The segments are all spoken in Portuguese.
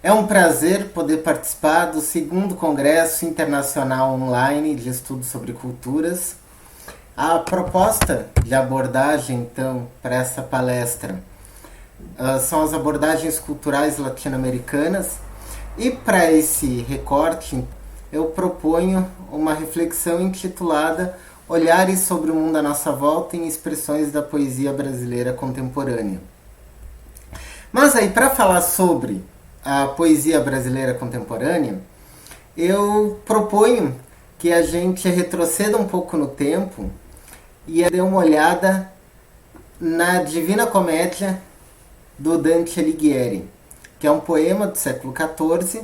É um prazer poder participar do segundo Congresso Internacional Online de Estudos sobre Culturas. A proposta de abordagem, então, para essa palestra são as abordagens culturais latino-americanas. E para esse recorte, eu proponho uma reflexão intitulada Olhares sobre o Mundo à Nossa Volta em Expressões da Poesia Brasileira Contemporânea. Mas aí, para falar sobre a poesia brasileira contemporânea, eu proponho que a gente retroceda um pouco no tempo e dê uma olhada na Divina Comédia do Dante Alighieri, que é um poema do século XIV,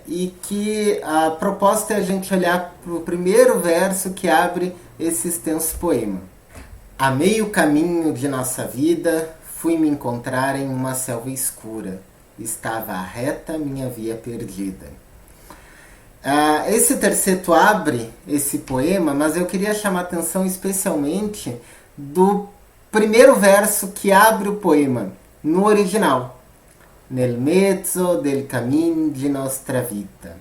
e que a proposta é a gente olhar para o primeiro verso que abre esse extenso poema. A meio caminho de nossa vida, fui me encontrar em uma selva escura. Estava reta minha via perdida. Esse terceto abre esse poema, mas eu queria chamar a atenção especialmente do primeiro verso que abre o poema, no original. Nel mezzo del cammino di nostra vita.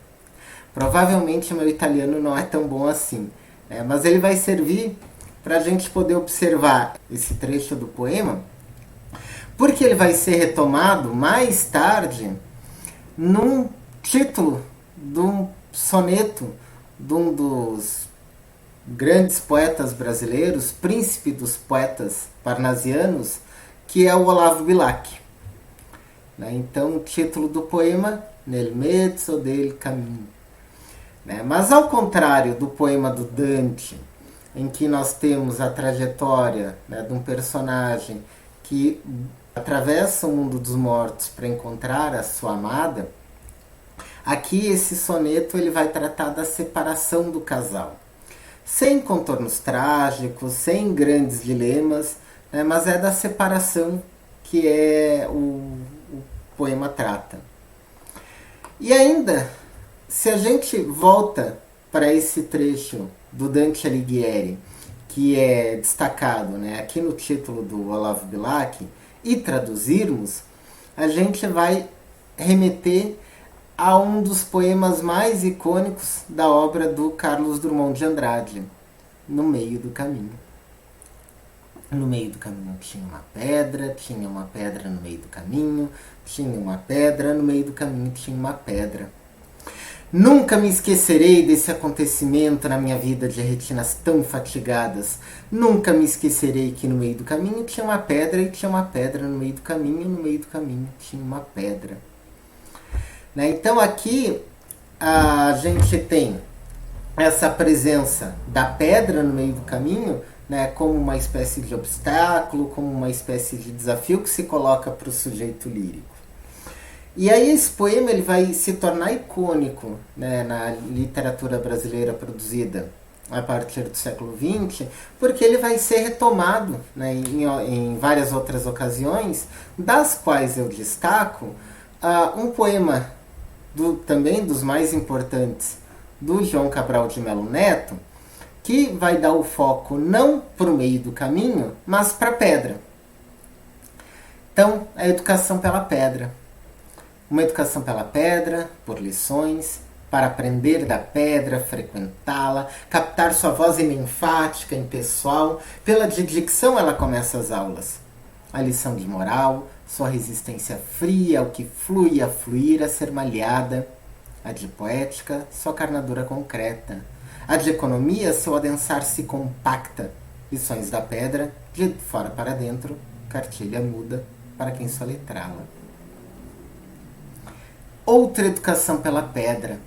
Provavelmente o meu italiano não é tão bom assim, mas ele vai servir para a gente poder observar esse trecho do poema, porque ele vai ser retomado mais tarde num título de um soneto de um dos grandes poetas brasileiros, príncipe dos poetas parnasianos, que é o Olavo Bilac. Então, o título do poema, Nel mezzo del cammino. Mas ao contrário do poema do Dante, em que nós temos a trajetória de um personagem que atravessa o mundo dos mortos para encontrar a sua amada, aqui esse soneto ele vai tratar da separação do casal. Sem contornos trágicos, sem grandes dilemas, mas é da separação que o poema trata. E ainda, se a gente volta para esse trecho do Dante Alighieri, que é destacado aqui no título do Olavo Bilac, e traduzirmos, a gente vai remeter a um dos poemas mais icônicos da obra do Carlos Drummond de Andrade, No Meio do Caminho. No meio do caminho tinha uma pedra no meio do caminho, tinha uma pedra, no meio do caminho tinha uma pedra. Nunca me esquecerei desse acontecimento na minha vida de retinas tão fatigadas. Nunca me esquecerei que no meio do caminho tinha uma pedra e tinha uma pedra no meio do caminho, no meio do caminho tinha uma pedra. Então aqui a gente tem essa presença da pedra no meio do caminho, como uma espécie de obstáculo, como uma espécie de desafio que se coloca para o sujeito lírico. E aí esse poema ele vai se tornar icônico na literatura brasileira produzida a partir do século XX, porque ele vai ser retomado em várias outras ocasiões, das quais eu destaco um poema também dos mais importantes do João Cabral de Melo Neto, que vai dar o foco não para o meio do caminho, mas para a pedra. Então, a educação pela pedra. Uma educação pela pedra, por lições, para aprender da pedra, frequentá-la, captar sua voz enfática, impessoal. Pela dicção ela começa as aulas. A lição de moral, sua resistência fria ao que flui, a fluir, a ser malhada. A de poética, sua carnadura concreta. A de economia, seu adensar-se compacta. Lições da pedra, de fora para dentro, cartilha muda para quem soletrá-la. Outra educação pela pedra.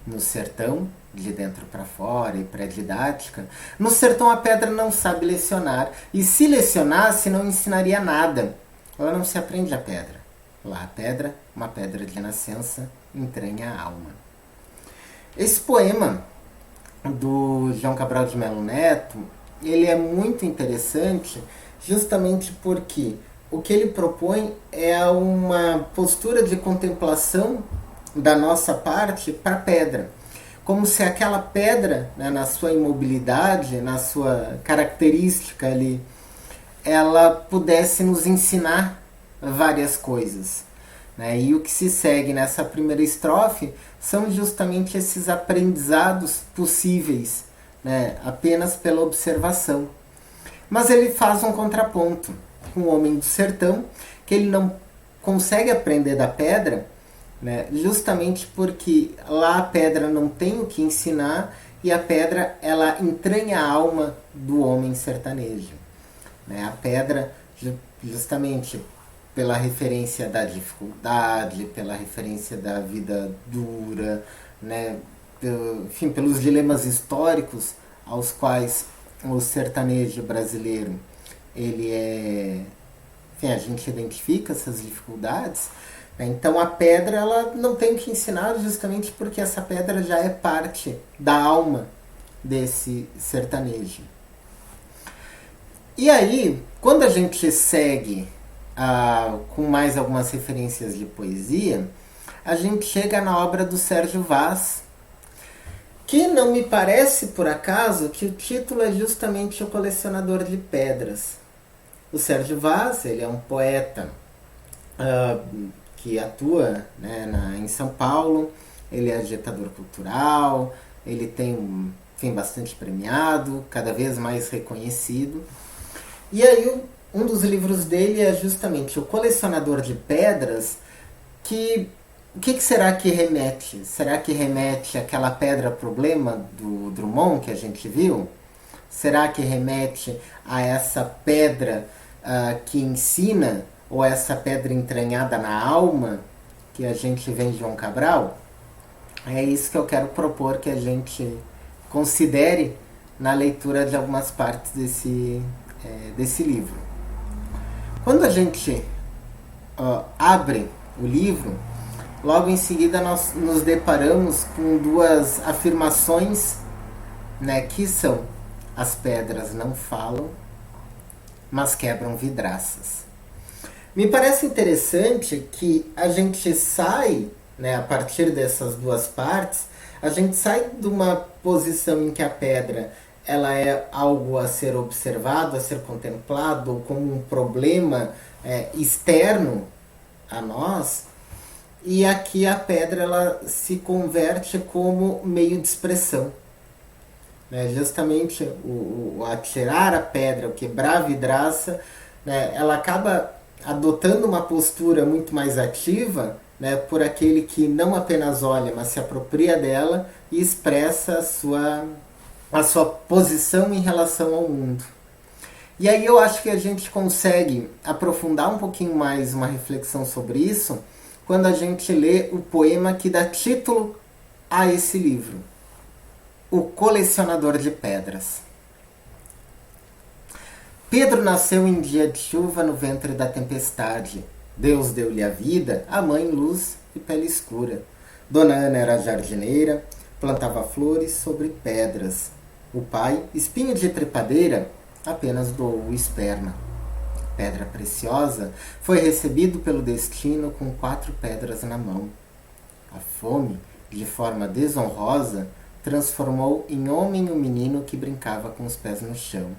No sertão, de dentro para fora e pré-didática, no sertão a pedra não sabe lecionar, e se lecionasse não ensinaria nada. Ela não se aprende a pedra. Lá a pedra, uma pedra de nascença, entranha a alma. Esse poema do João Cabral de Melo Neto, ele é muito interessante justamente porque o que ele propõe é uma postura de contemplação da nossa parte para a pedra. Como se aquela pedra, na sua imobilidade, na sua característica ali, ela pudesse nos ensinar várias coisas. né? E o que se segue nessa primeira estrofe são justamente esses aprendizados possíveis, né? Apenas pela observação. Mas ele faz um contraponto com o homem do sertão, que ele não consegue aprender da pedra, né? Justamente porque lá a pedra não tem o que ensinar e a pedra ela entranha a alma do homem sertanejo, né? A pedra, justamente pela referência da dificuldade, pela referência da vida dura, né? Enfim, pelos dilemas históricos aos quais o sertanejo brasileiro ele é, enfim, a gente identifica essas dificuldades, né? Então a pedra ela não tem o que ensinar justamente porque essa pedra já é parte da alma desse sertanejo. E aí, quando a gente segue com mais algumas referências de poesia, a gente chega na obra do Sérgio Vaz, que não me parece, por acaso, que o título é justamente O Colecionador de Pedras. O Sérgio Vaz, ele é um poeta que atua, né, em São Paulo, ele é agitador cultural, ele tem bastante premiado, cada vez mais reconhecido. E aí um dos livros dele é justamente O Colecionador de Pedras, que o que será que remete? Será que remete àquela pedra problema do Drummond que a gente viu? Será que remete a essa pedra que ensina, ou essa pedra entranhada na alma que a gente vê em João Cabral? É isso que eu quero propor que a gente considere na leitura de algumas partes desse livro. Quando a gente abre o livro, logo em seguida nós nos deparamos com duas afirmações, né, que são: as pedras não falam, mas quebram vidraças. Me parece interessante que a gente sai, né, a partir dessas duas partes, a gente sai de uma posição em que a pedra ela é algo a ser observado, a ser contemplado, ou como um problema externo a nós, e aqui a pedra ela se converte como meio de expressão. Né? Justamente o atirar a pedra, o quebrar a vidraça, né, ela acaba adotando uma postura muito mais ativa, né, por aquele que não apenas olha, mas se apropria dela e expressa a sua posição em relação ao mundo. E aí eu acho que a gente consegue aprofundar um pouquinho mais uma reflexão sobre isso quando a gente lê o poema que dá título a esse livro, O Colecionador de Pedras. Pedro nasceu em dia de chuva no ventre da tempestade. Deus deu-lhe a vida, a mãe luz e pele escura. Dona Ana era jardineira, plantava flores sobre pedras. O pai, espinho de trepadeira, apenas doou o esperma. Pedra preciosa, foi recebido pelo destino com 4 pedras na mão. A fome, de forma desonrosa, transformou em homem o menino que brincava com os pés no chão.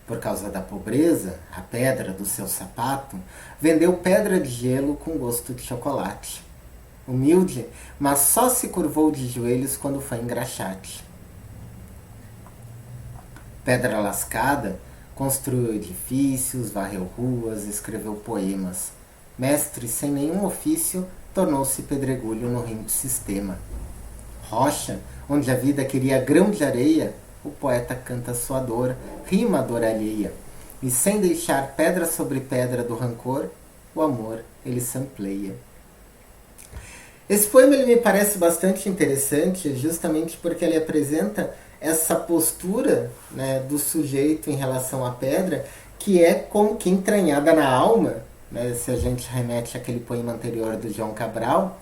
Por causa da pobreza, a pedra do seu sapato vendeu pedra de gelo com gosto de chocolate. Humilde, mas só se curvou de joelhos quando foi engraxate. Pedra lascada, construiu edifícios, varreu ruas, escreveu poemas. Mestre sem nenhum ofício, tornou-se pedregulho no rim do sistema. Rocha, onde a vida queria grão de areia, o poeta canta sua dor, rima a dor alheia. E sem deixar pedra sobre pedra do rancor, o amor ele sampleia. Esse poema ele me parece bastante interessante, justamente porque ele apresenta essa postura, né, do sujeito em relação à pedra, que é como que entranhada na alma, né, se a gente remete àquele poema anterior do João Cabral,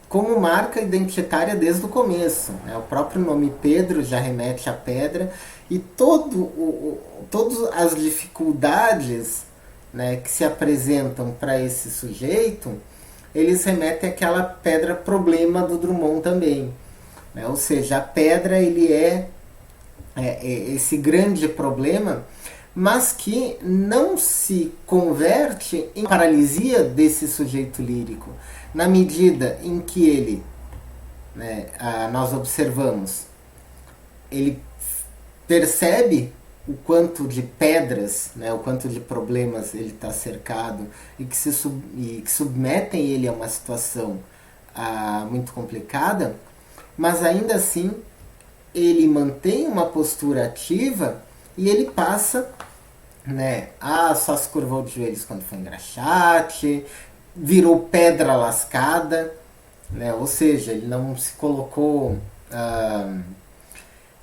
como marca identitária desde o começo. Né? O próprio nome Pedro já remete à pedra, e todas as dificuldades, né, que se apresentam para esse sujeito, eles remetem àquela pedra problema do Drummond também. Né? Ou seja, a pedra ele é esse grande problema, mas que não se converte em paralisia desse sujeito lírico, na medida em que ele, né, nós observamos, ele percebe o quanto de pedras, né, o quanto de problemas ele está cercado e que submetem ele a uma situação muito complicada, mas ainda assim ele mantém uma postura ativa e ele passa, né, só se curvou de joelhos quando foi engraxate, virou pedra lascada, né, ou seja, ele não se colocou...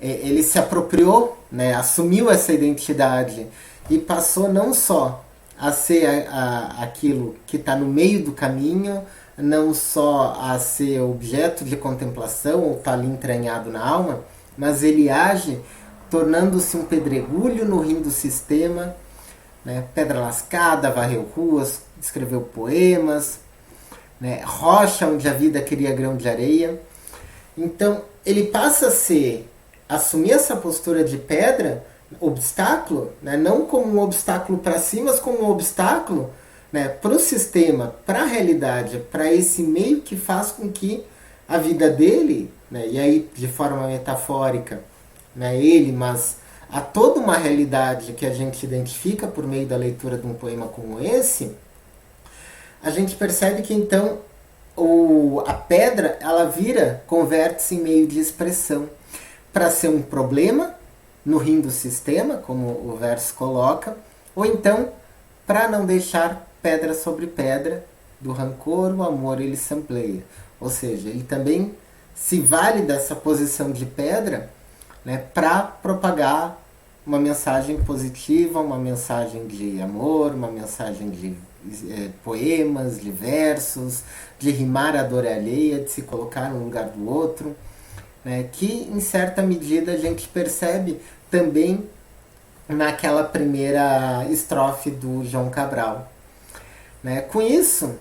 ele se apropriou, né, assumiu essa identidade e passou não só a ser aquilo que está no meio do caminho, não só a ser objeto de contemplação ou está ali entranhado na alma, mas ele age tornando-se um pedregulho no rim do sistema, né, pedra lascada, varreu ruas, escreveu poemas, né, rocha onde a vida queria grão de areia. Então ele passa a assumir essa postura de pedra, obstáculo, né, não como um obstáculo para si, mas como um obstáculo, né, para o sistema, para a realidade, para esse meio que faz com que a vida dele, né, e aí de forma metafórica, né, ele, mas há toda uma realidade que a gente identifica por meio da leitura de um poema como esse, a gente percebe que então a pedra, ela converte-se em meio de expressão, para ser um problema no rim do sistema, como o verso coloca, ou então para não deixar pedra sobre pedra, do rancor, o amor ele sampleia. Ou seja, ele também se vale dessa posição de pedra, né, para propagar uma mensagem positiva, uma mensagem de amor, uma mensagem de poemas, de versos, de rimar a dor alheia, de se colocar no lugar do outro, né, que em certa medida a gente percebe também naquela primeira estrofe do João Cabral. Né? Com isso,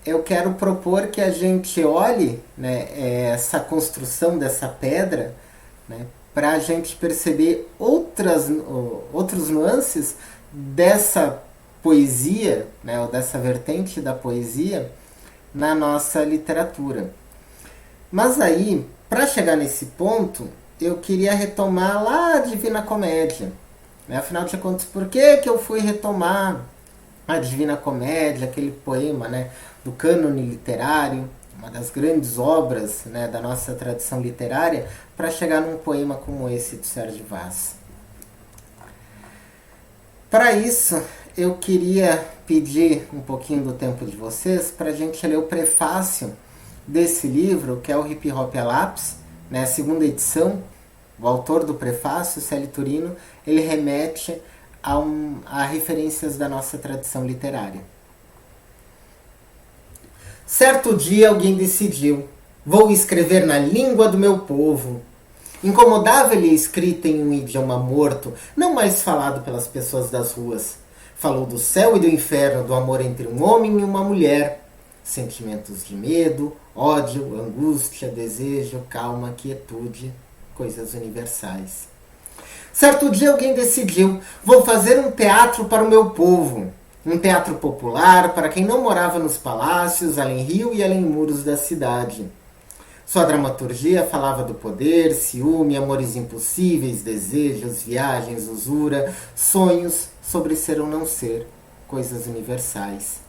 eu quero propor que a gente olhe, né, essa construção dessa pedra, né, para a gente perceber outros nuances dessa poesia, né, ou dessa vertente da poesia na nossa literatura. Mas aí, para chegar nesse ponto, eu queria retomar lá a Divina Comédia. Né? Afinal de contas, por que eu fui retomar a Divina Comédia, aquele poema, né, do cânone literário, uma das grandes obras, né, da nossa tradição literária, para chegar num poema como esse de Sérgio Vaz? Para isso, eu queria pedir um pouquinho do tempo de vocês para a gente ler o prefácio desse livro, que é o Hip Hop a Lápis, né, a segunda edição. O autor do prefácio, Célio Turino, ele remete a referências da nossa tradição literária. Certo dia alguém decidiu: vou escrever na língua do meu povo. Incomodava-lhe a escrita em um idioma morto, não mais falado pelas pessoas das ruas. Falou do céu e do inferno, do amor entre um homem e uma mulher. Sentimentos de medo, ódio, angústia, desejo, calma, quietude, coisas universais. Certo dia alguém decidiu: vou fazer um teatro para o meu povo. Um teatro popular para quem não morava nos palácios, além rio e além muros da cidade. Sua dramaturgia falava do poder, ciúme, amores impossíveis, desejos, viagens, usura, sonhos sobre ser ou não ser, coisas universais.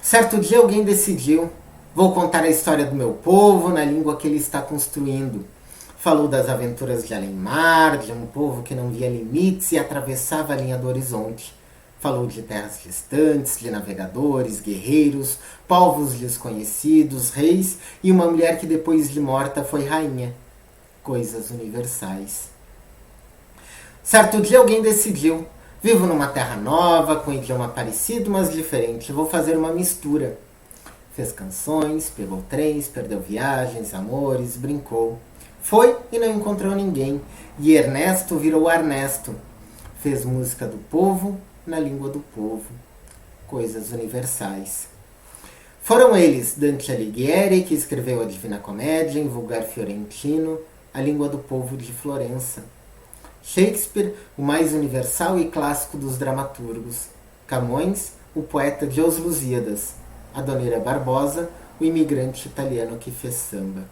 Certo dia alguém decidiu: vou contar a história do meu povo na língua que ele está construindo. Falou das aventuras de além-mar, de um povo que não via limites e atravessava a linha do horizonte. Falou de terras distantes, de navegadores, guerreiros, povos desconhecidos, reis e uma mulher que depois de morta foi rainha. Coisas universais. Certo dia alguém decidiu: vivo numa terra nova, com idioma parecido, mas diferente. Vou fazer uma mistura. Fez canções, pegou trens, perdeu viagens, amores, brincou. Foi e não encontrou ninguém. E Ernesto virou Arnesto. Fez música do povo na língua do povo. Coisas universais. Foram eles Dante Alighieri, que escreveu a Divina Comédia em vulgar fiorentino, a língua do povo de Florença. Shakespeare, o mais universal e clássico dos dramaturgos. Camões, o poeta de Os Lusíadas. Adoniran Barbosa, o imigrante italiano que fez samba.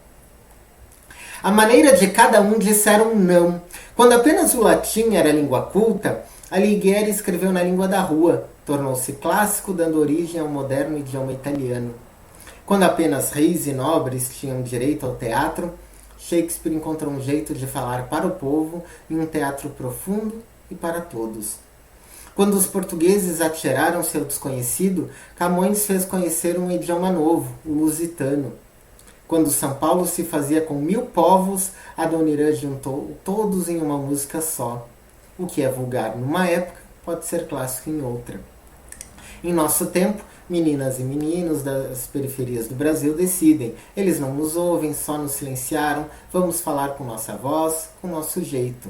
A maneira de cada um disseram não. Quando apenas o latim era língua culta, Alighieri escreveu na língua da rua, tornou-se clássico, dando origem ao moderno idioma italiano. Quando apenas reis e nobres tinham direito ao teatro, Shakespeare encontrou um jeito de falar para o povo em um teatro profundo e para todos. Quando os portugueses atiraram-se ao desconhecido, Camões fez conhecer um idioma novo, o lusitano. Quando São Paulo se fazia com 1000 povos, Adoniran juntou todos em uma música só. O que é vulgar numa época pode ser clássico em outra. Em nosso tempo, meninas e meninos das periferias do Brasil decidem. Eles não nos ouvem, só nos silenciaram. Vamos falar com nossa voz, com nosso jeito.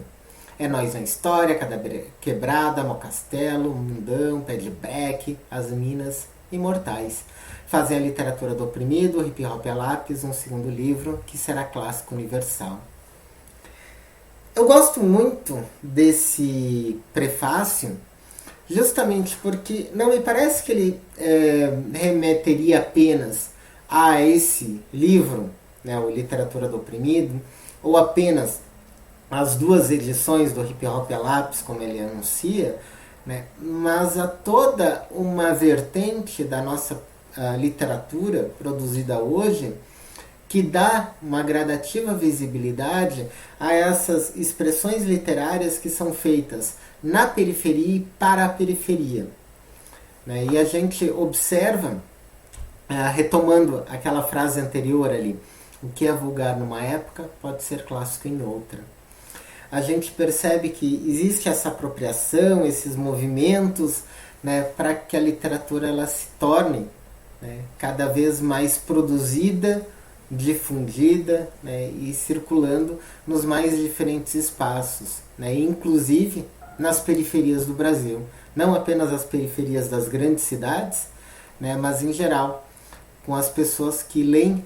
É nós na história, cada quebrada, mau castelo, mundão, pé de breque, as minas imortais. Fazem a literatura do oprimido, hip hop a lápis, um segundo livro que será clássico universal. Eu gosto muito desse prefácio, justamente porque não me parece que ele remeteria apenas a esse livro, né, o Literatura do Oprimido, ou apenas as 2 edições do Hip Hop a Lápis, como ele anuncia, né, mas a toda uma vertente da nossa literatura produzida hoje, que dá uma gradativa visibilidade a essas expressões literárias que são feitas na periferia e para a periferia. Né? E a gente observa, retomando aquela frase anterior ali, o que é vulgar numa época pode ser clássico em outra. A gente percebe que existe essa apropriação, esses movimentos, né, para que a literatura ela se torne, né, cada vez mais produzida, difundida, né, e circulando nos mais diferentes espaços, né, inclusive nas periferias do Brasil. Não apenas as periferias das grandes cidades, né, mas em geral, com as pessoas que leem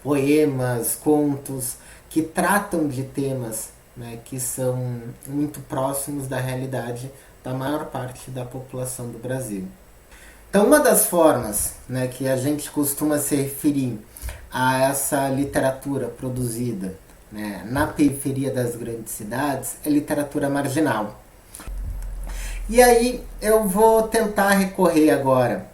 poemas, contos, que tratam de temas, né, que são muito próximos da realidade da maior parte da população do Brasil. Então, uma das formas, né, que a gente costuma se referir a essa literatura produzida, né, na periferia das grandes cidades é literatura marginal. E aí eu vou tentar recorrer agora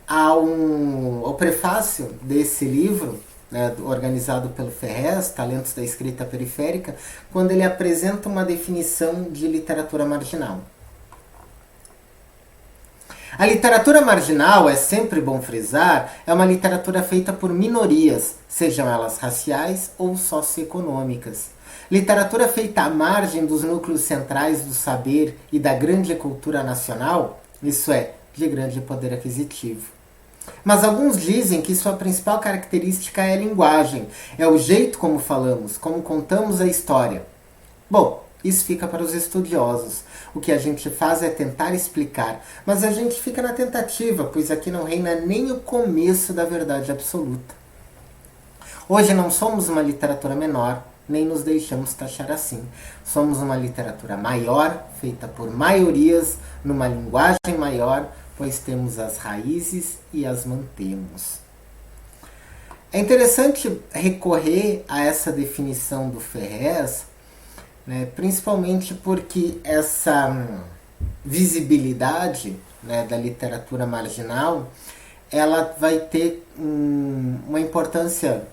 ao prefácio desse livro, né, organizado pelo Ferrez, Talentos da Escrita Periférica, quando ele apresenta uma definição de literatura marginal. A literatura marginal, é sempre bom frisar, é uma literatura feita por minorias, sejam elas raciais ou socioeconômicas. Literatura feita à margem dos núcleos centrais do saber e da grande cultura nacional, isso é, de grande poder aquisitivo. Mas alguns dizem que sua principal característica é a linguagem, é o jeito como falamos, como contamos a história. Bom, isso fica para os estudiosos. O que a gente faz é tentar explicar, mas a gente fica na tentativa, pois aqui não reina nem o começo da verdade absoluta. Hoje não somos uma literatura menor, nem nos deixamos taxar assim. Somos uma literatura maior, feita por maiorias, numa linguagem maior, pois temos as raízes e as mantemos. É interessante recorrer a essa definição do Ferrez, né, principalmente porque essa visibilidade, né, da literatura marginal, ela vai ter uma importância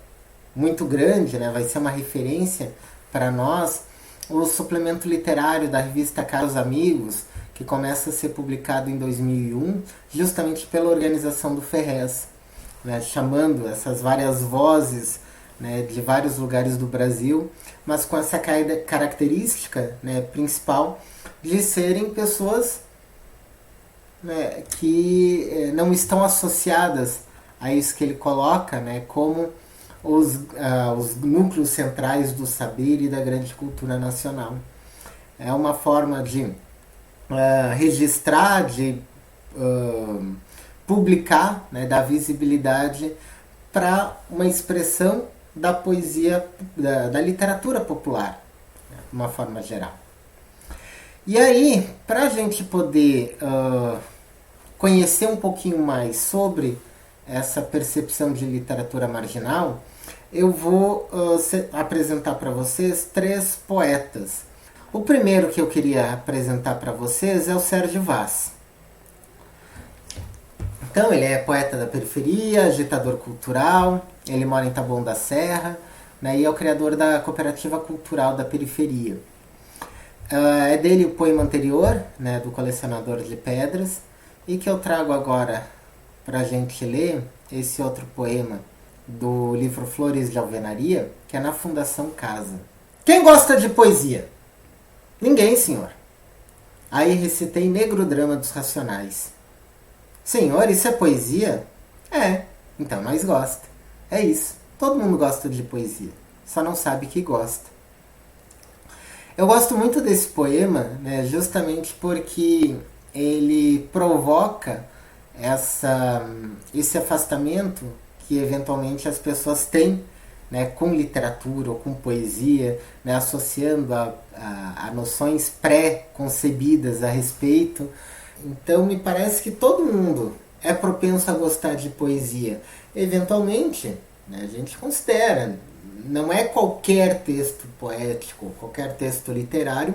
muito grande, né, vai ser uma referência para nós, o suplemento literário da revista Caros Amigos, que começa a ser publicado em 2001, justamente pela organização do Ferrez, né, chamando essas várias vozes, né, de vários lugares do Brasil, mas com essa característica, né, principal de serem pessoas, né, que não estão associadas a isso que ele coloca, né, como os núcleos centrais do saber e da grande cultura nacional. É uma forma de registrar, de publicar, né, dar visibilidade para uma expressão da poesia, da literatura popular, de uma forma geral. E aí, para a gente poder conhecer um pouquinho mais sobre essa percepção de literatura marginal, eu vou apresentar para vocês 3 poetas. O primeiro que eu queria apresentar para vocês é o Sérgio Vaz. Então, ele é poeta da periferia, agitador cultural, ele mora em Taboão da Serra, né, e é o criador da Cooperativa Cultural da Periferia. É dele o poema anterior, né, do Colecionador de Pedras, e que eu trago agora para a gente ler esse outro poema do livro Flores de Alvenaria, que é Na Fundação Casa. Quem gosta de poesia? Ninguém, senhor. Aí recitei Negro Drama dos Racionais. Senhor, isso é poesia? É, então nós gosta. É isso, todo mundo gosta de poesia, só não sabe que gosta. Eu gosto muito desse poema, né, justamente porque ele provoca esse afastamento que eventualmente as pessoas têm, né, com literatura ou com poesia, né, associando a noções pré-concebidas a respeito. Então me parece que todo mundo é propenso a gostar de poesia. Eventualmente, né, a gente considera, não é qualquer texto poético, qualquer texto literário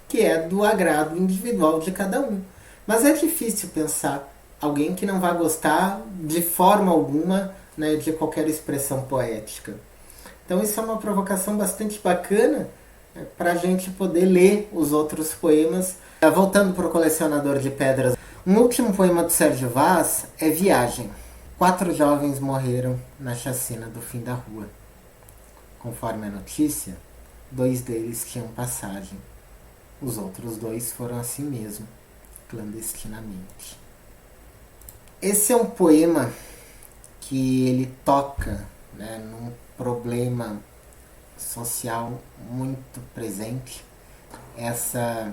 que é do agrado individual de cada um. Mas é difícil pensar alguém que não vai gostar de forma alguma, né, de qualquer expressão poética. Então isso é uma provocação bastante bacana, né, para a gente poder ler os outros poemas. Voltando para o Colecionador de Pedras, um último poema do Sérgio Vaz é Viagem. 4 jovens morreram na chacina do fim da rua. Conforme a notícia, 2 deles tinham passagem. Os outros 2 foram assim mesmo, clandestinamente. Esse é um poema que ele toca, né, num problema social muito presente. Essa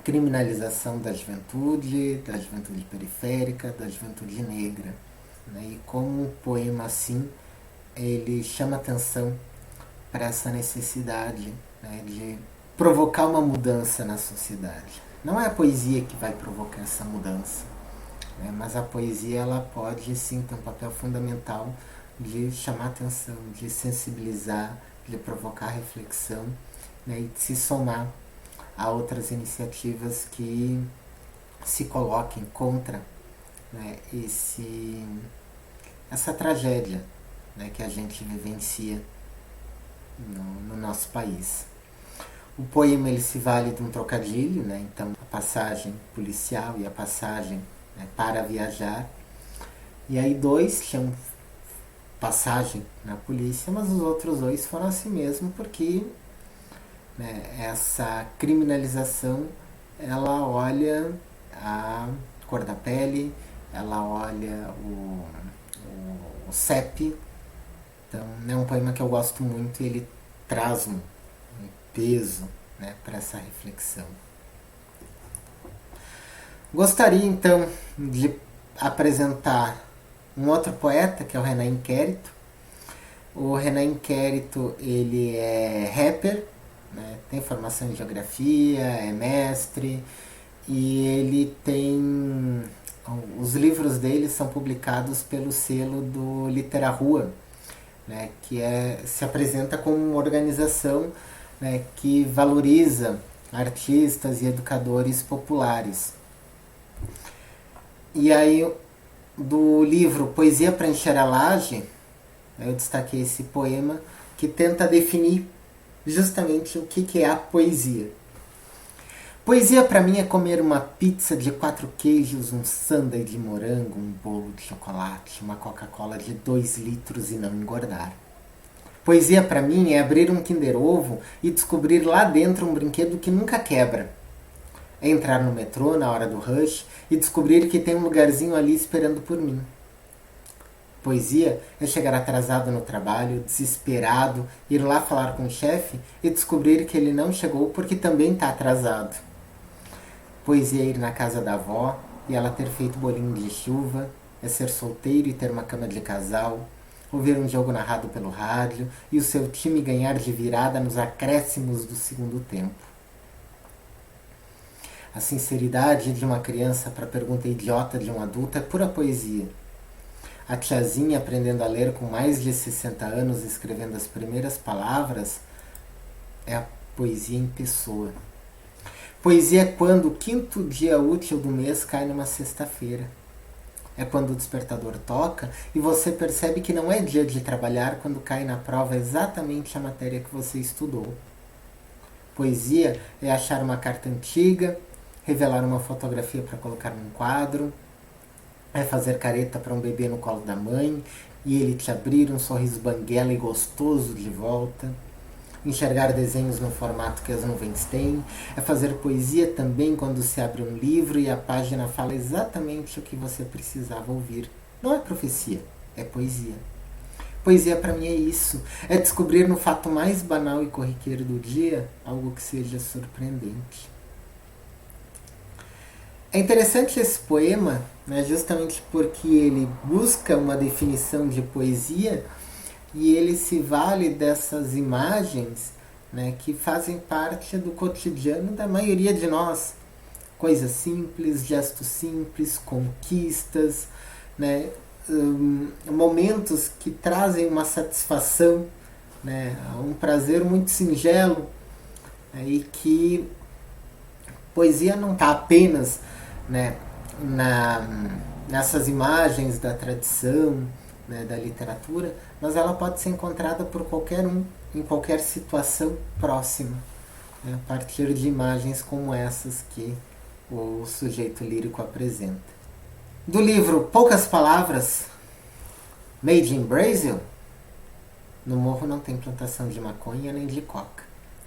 criminalização da juventude periférica, da juventude negra. Né? E como um poema assim, ele chama atenção para essa necessidade, né, de provocar uma mudança na sociedade. Não é a poesia que vai provocar essa mudança, né, mas a poesia ela pode sim ter um papel fundamental de chamar atenção, de sensibilizar, de provocar reflexão, né, e de se somar a outras iniciativas que se coloquem contra, né, essa tragédia, né, que a gente vivencia no nosso país. O poema ele se vale de um trocadilho, né, então a passagem policial e a passagem, né, para viajar. E aí 2 tinham passagem na polícia, mas os outros 2 foram assim mesmo porque, né, essa criminalização ela olha a cor da pele, ela olha o CEP. Então é um poema que eu gosto muito e ele traz um peso, né, para essa reflexão. Gostaria então de apresentar um outro poeta que é o Renan Inquérito. O Renan Inquérito ele é rapper, né, tem formação em geografia, é mestre e ele tem... Os livros dele são publicados pelo selo do Litera Rua, né, que se apresenta como uma organização, né, que valoriza artistas e educadores populares. E aí, do livro Poesia para Encher a Laje, eu destaquei esse poema que tenta definir justamente o que é a poesia. Poesia para mim é comer uma pizza de 4 queijos, um sundae de morango, um bolo de chocolate, uma Coca-Cola de 2 litros e não engordar. Poesia para mim é abrir um Kinder Ovo e descobrir lá dentro um brinquedo que nunca quebra. É entrar no metrô na hora do rush e descobrir que tem um lugarzinho ali esperando por mim. Poesia é chegar atrasado no trabalho, desesperado, ir lá falar com o chefe e descobrir que ele não chegou porque também está atrasado. Poesia é ir na casa da avó e ela ter feito bolinho de chuva, é ser solteiro e ter uma cama de casal, ouvir um jogo narrado pelo rádio e o seu time ganhar de virada nos acréscimos do segundo tempo. A sinceridade de uma criança para a pergunta idiota de um adulto é pura poesia. A tiazinha aprendendo a ler com mais de 60 anos, escrevendo as primeiras palavras, é a poesia em pessoa. Poesia é quando o quinto dia útil do mês cai numa sexta-feira. É quando o despertador toca e você percebe que não é dia de trabalhar quando cai na prova exatamente a matéria que você estudou. Poesia é achar uma carta antiga, revelar uma fotografia para colocar num quadro, é fazer careta para um bebê no colo da mãe e ele te abrir um sorriso banguela e gostoso de volta. Enxergar desenhos no formato que as nuvens têm. É fazer poesia também quando se abre um livro e a página fala exatamente o que você precisava ouvir. Não é profecia, é poesia. Poesia para mim é isso. É descobrir no fato mais banal e corriqueiro do dia algo que seja surpreendente. É interessante esse poema, né, justamente porque ele busca uma definição de poesia e ele se vale dessas imagens, né, que fazem parte do cotidiano da maioria de nós. Coisas simples, gestos simples, conquistas, né, momentos que trazem uma satisfação, né, um prazer muito singelo, né, e que poesia não está apenas, né, nessas imagens da tradição, né, da literatura, mas ela pode ser encontrada por qualquer um, em qualquer situação próxima, né, a partir de imagens como essas que o sujeito lírico apresenta. Do livro Poucas Palavras, Made in Brazil, no morro não tem plantação de maconha nem de coca.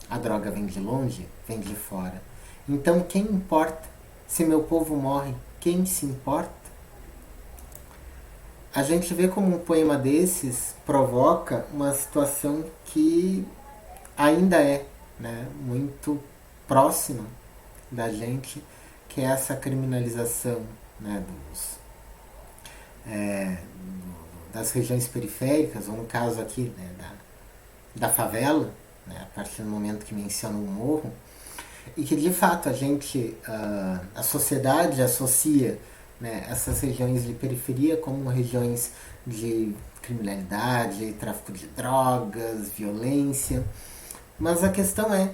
A droga vem de longe, vem de fora. Então quem importa? Se meu povo morre, quem se importa? A gente vê como um poema desses provoca uma situação que ainda é, né, muito próxima da gente, que é essa criminalização, né, das regiões periféricas, ou no caso aqui, né, da favela, né, a partir do momento que menciona o morro, e que de fato a sociedade associa, né, essas regiões de periferia como regiões de criminalidade, tráfico de drogas, violência. Mas a questão é,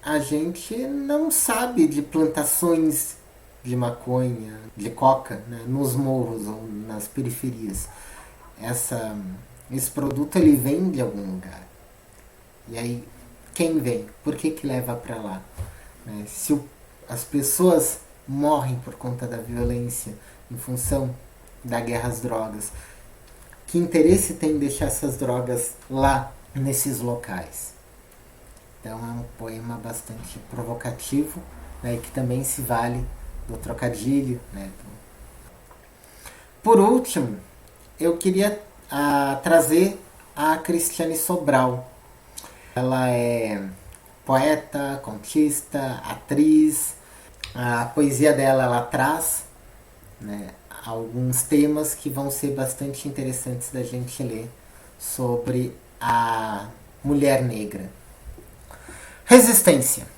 a gente não sabe de plantações de maconha, de coca, né, nos morros ou nas periferias. Esse produto ele vem de algum lugar. E aí, quem vem? Por que leva para lá? Se as pessoas morrem por conta da violência em função da guerra às drogas, que interesse tem em deixar essas drogas lá, nesses locais? Então é um poema bastante provocativo, né, que também se vale do trocadilho, né. Por último, eu queria trazer a Cristiane Sobral. Ela é poeta, contista, atriz. A poesia dela, ela traz, né, alguns temas que vão ser bastante interessantes da gente ler sobre a mulher negra. Resistência.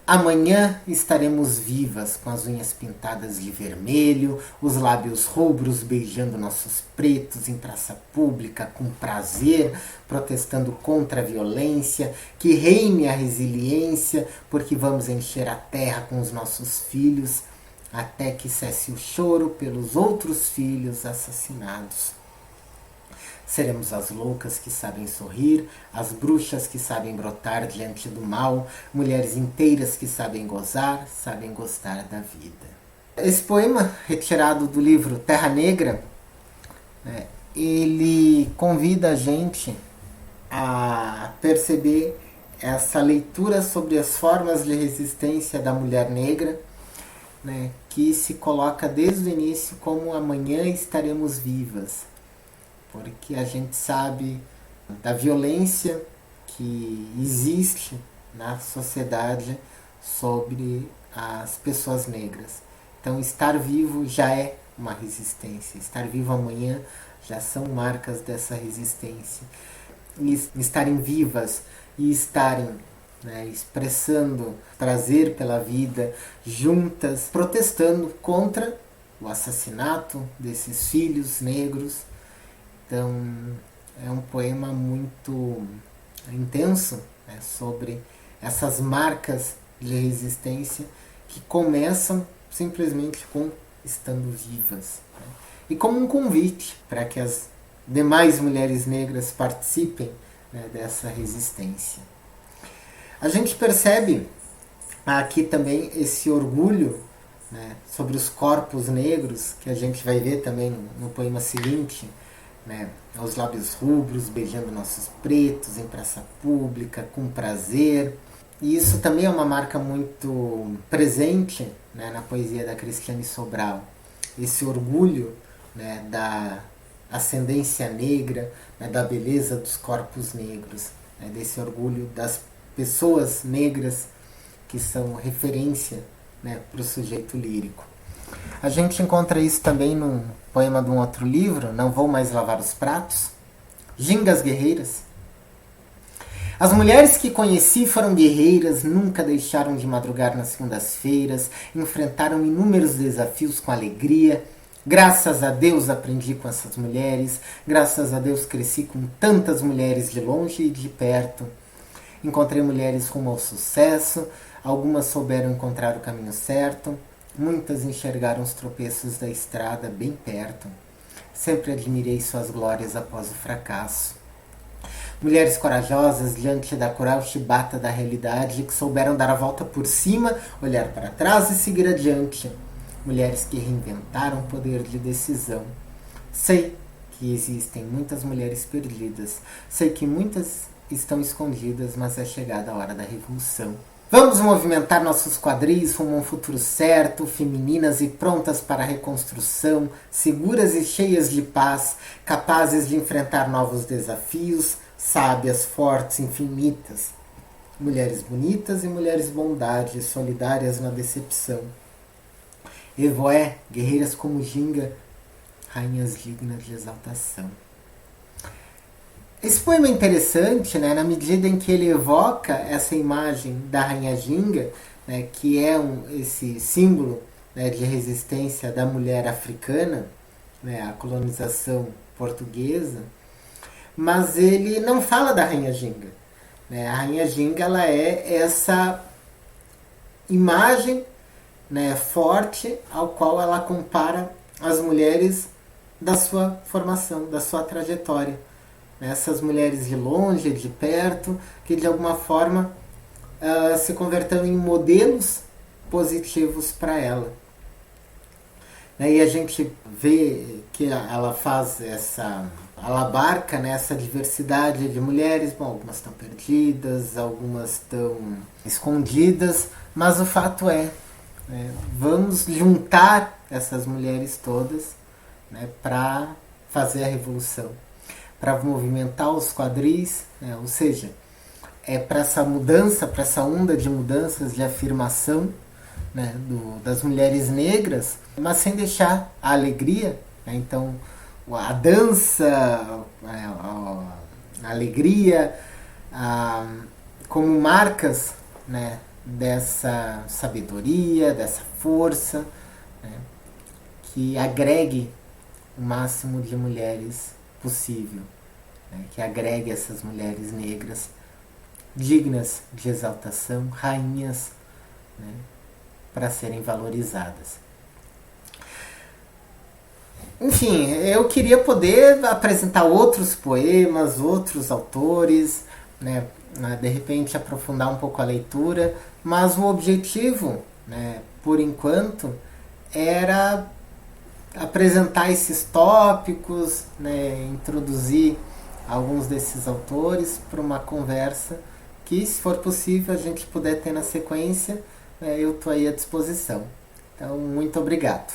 Amanhã estaremos vivas, com as unhas pintadas de vermelho, os lábios rubros beijando nossos pretos em praça pública, com prazer, protestando contra a violência, que reine a resiliência, porque vamos encher a terra com os nossos filhos, até que cesse o choro pelos outros filhos assassinados. Seremos as loucas que sabem sorrir, as bruxas que sabem brotar diante do mal, mulheres inteiras que sabem gozar, sabem gostar da vida. Esse poema, retirado do livro Terra Negra, né, ele convida a gente a perceber essa leitura sobre as formas de resistência da mulher negra, né, que se coloca desde o início como amanhã estaremos vivas. Porque a gente sabe da violência que existe na sociedade sobre as pessoas negras. Então, estar vivo já é uma resistência. Estar vivo amanhã já são marcas dessa resistência. E estarem vivas e estarem, né, expressando prazer pela vida, juntas, protestando contra o assassinato desses filhos negros. Então, é um poema muito intenso, né, sobre essas marcas de resistência que começam simplesmente com estando vivas. Né? E como um convite para que as demais mulheres negras participem, né, dessa resistência. A gente percebe aqui também esse orgulho, né, sobre os corpos negros, que a gente vai ver também no poema seguinte, né, aos lábios rubros, beijando nossos pretos em praça pública, com prazer. E isso também é uma marca muito presente, né, na poesia da Cristiane Sobral. Esse orgulho, né, da ascendência negra, né, da beleza dos corpos negros, né, desse orgulho das pessoas negras que são referência, né, para o sujeito lírico. A gente encontra isso também num poema de um outro livro, Não Vou Mais Lavar os Pratos, Gingas Guerreiras. As mulheres que conheci foram guerreiras, nunca deixaram de madrugar nas segundas-feiras, enfrentaram inúmeros desafios com alegria. Graças a Deus aprendi com essas mulheres, graças a Deus cresci com tantas mulheres de longe e de perto. Encontrei mulheres rumo ao sucesso, algumas souberam encontrar o caminho certo, muitas enxergaram os tropeços da estrada bem perto. Sempre admirei suas glórias após o fracasso. Mulheres corajosas diante da cruel chibata da realidade, que souberam dar a volta por cima, olhar para trás e seguir adiante. Mulheres que reinventaram o poder de decisão. Sei que existem muitas mulheres perdidas. Sei que muitas estão escondidas, mas é chegada a hora da revolução. Vamos movimentar nossos quadris rumo a um futuro certo, femininas e prontas para a reconstrução, seguras e cheias de paz, capazes de enfrentar novos desafios, sábias, fortes, infinitas. Mulheres bonitas e mulheres bondade, solidárias na decepção. Evoé, guerreiras como Ginga, rainhas dignas de exaltação. Esse poema é interessante, né, na medida em que ele evoca essa imagem da Rainha Ginga, né, que é esse símbolo, né, de resistência da mulher africana, né, à colonização portuguesa, mas ele não fala da Rainha Ginga. Né? A Rainha Ginga ela é essa imagem, né, forte ao qual ela compara as mulheres da sua formação, da sua trajetória. Essas mulheres de longe, de perto, que de alguma forma se converteram em modelos positivos para ela. E a gente vê que ela faz ela abarca, né, essa diversidade de mulheres. Bom, algumas estão perdidas, algumas estão escondidas, mas o fato é, né, vamos juntar essas mulheres todas, né, para fazer a revolução, para movimentar os quadris, né, ou seja, para essa mudança, para essa onda de mudanças, de afirmação, né, das mulheres negras, mas sem deixar a alegria, né, então a dança, a alegria, como marcas, né, dessa sabedoria, dessa força, né, que agregue o máximo de mulheres possível, né, que agregue essas mulheres negras dignas de exaltação, rainhas, né, para serem valorizadas. Enfim, eu queria poder apresentar outros poemas, outros autores, né, de repente aprofundar um pouco a leitura, mas o objetivo, né, por enquanto, era apresentar esses tópicos, né, introduzir alguns desses autores para uma conversa que, se for possível, a gente puder ter na sequência, eu estou aí à disposição. Então, muito obrigado.